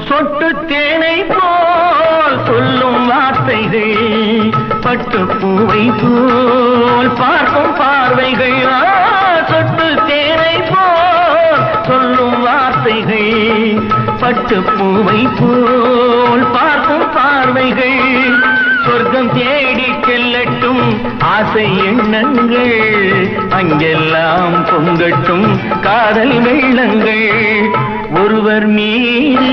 சொட்டு தேனை போல் சொல்லும் வார்த்தைகள், பட்டு பூவை போல் பார்க்கும் பார்வைகள். சொட்டு தேனை போல் சொல்லும் வார்த்தைகள், பட்டு பூவை போல் பார்க்கும் பார்வைகள். சொர்க்கம் தேடி செல்லட்டும் ஆசை எண்ணங்கள், அங்கெல்லாம் பொங்கட்டும் காதல் வெள்ளங்கள். ஒருவர் மீது